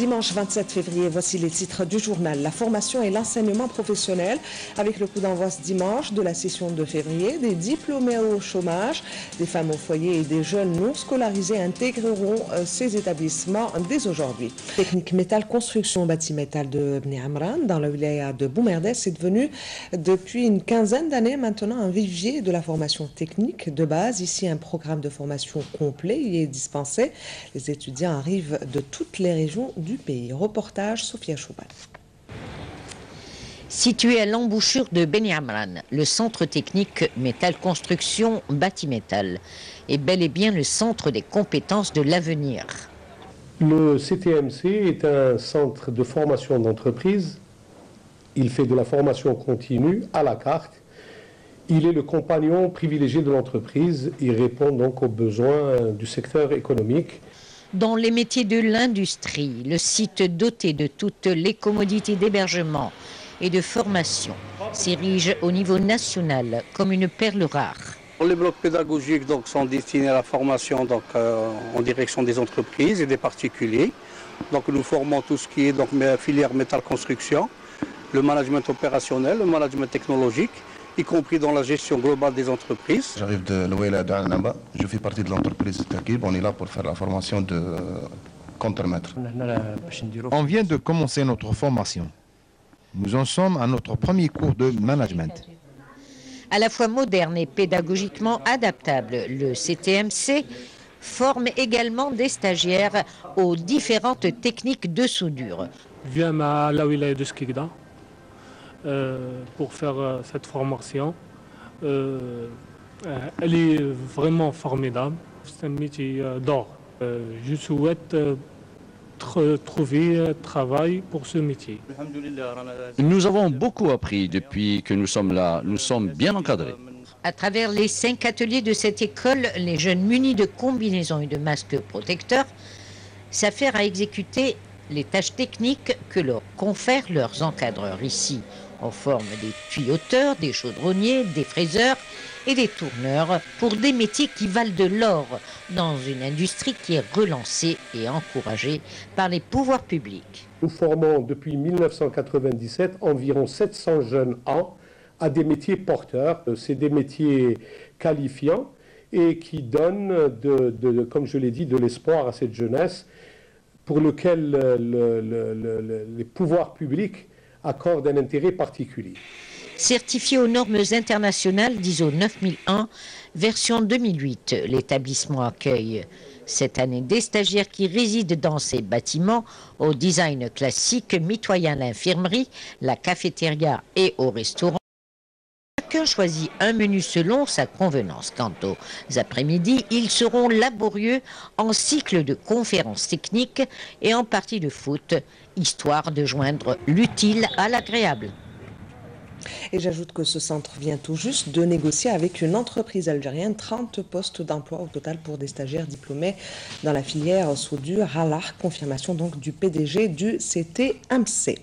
Dimanche 27 février, voici les titres du journal. La formation et l'enseignement professionnel avec le coup d'envoi ce dimanche de la session de février. Des diplômés au chômage, des femmes au foyer et des jeunes non scolarisés intégreront ces établissements dès aujourd'hui. Technique métal construction bâti-métal de Bni Amran dans la wilaya de Boumerdès est devenu depuis une quinzaine d'années maintenant un vivier de la formation technique de base. Ici, un programme de formation complet y est dispensé. Les étudiants arrivent de toutes les régions du pays. Reportage Sophia Choubal. Situé à l'embouchure de Bni Amran, le centre technique métal construction bâti-métal est bel et bien le centre des compétences de l'avenir. Le CTMC est un centre de formation d'entreprise. Il fait de la formation continue à la carte. Il est le compagnon privilégié de l'entreprise. Il répond donc aux besoins du secteur économique. Dans les métiers de l'industrie, le site doté de toutes les commodités d'hébergement et de formation s'érige au niveau national comme une perle rare. Les blocs pédagogiques sont destinés à la formation en direction des entreprises et des particuliers. Donc, nous formons tout ce qui est filière métal construction, le management opérationnel, le management technologique, y compris dans la gestion globale des entreprises. J'arrive de l'Ouela d'Al-Naba, je fais partie de l'entreprise Takib. On est là pour faire la formation de contremaître. On vient de commencer notre formation. Nous en sommes à notre premier cours de management. À la fois moderne et pédagogiquement adaptable, le CTMC forme également des stagiaires aux différentes techniques de soudure. Je viens à la wilaya de Skikda pour faire cette formation. Elle est vraiment formidable. C'est un métier d'or. Je souhaite trouver travail pour ce métier. Nous avons beaucoup appris depuis que nous sommes là. Nous sommes bien encadrés. À travers les 5 ateliers de cette école, les jeunes munis de combinaisons et de masques protecteurs s'affairent à exécuter les tâches techniques que leur confèrent leurs encadreurs ici. On forme des tuyauteurs, des chaudronniers, des fraiseurs et des tourneurs pour des métiers qui valent de l'or dans une industrie qui est relancée et encouragée par les pouvoirs publics. Nous formons depuis 1997 environ 700 jeunes ans à des métiers porteurs. C'est des métiers qualifiants et qui donnent, comme je l'ai dit, de l'espoir à cette jeunesse pour lequel les pouvoirs publics accordent un intérêt particulier. Certifié aux normes internationales d'ISO 9001, version 2008, l'établissement accueille cette année des stagiaires qui résident dans ces bâtiments au design classique, mitoyen à l'infirmerie, la cafétéria et au restaurant. Chacun choisit un menu selon sa convenance. Quant aux après-midi, ils seront laborieux en cycle de conférences techniques et en partie de foot, histoire de joindre l'utile à l'agréable. Et j'ajoute que ce centre vient tout juste de négocier avec une entreprise algérienne 30 postes d'emploi au total pour des stagiaires diplômés dans la filière soudure Halar, confirmation donc du PDG du CTMC.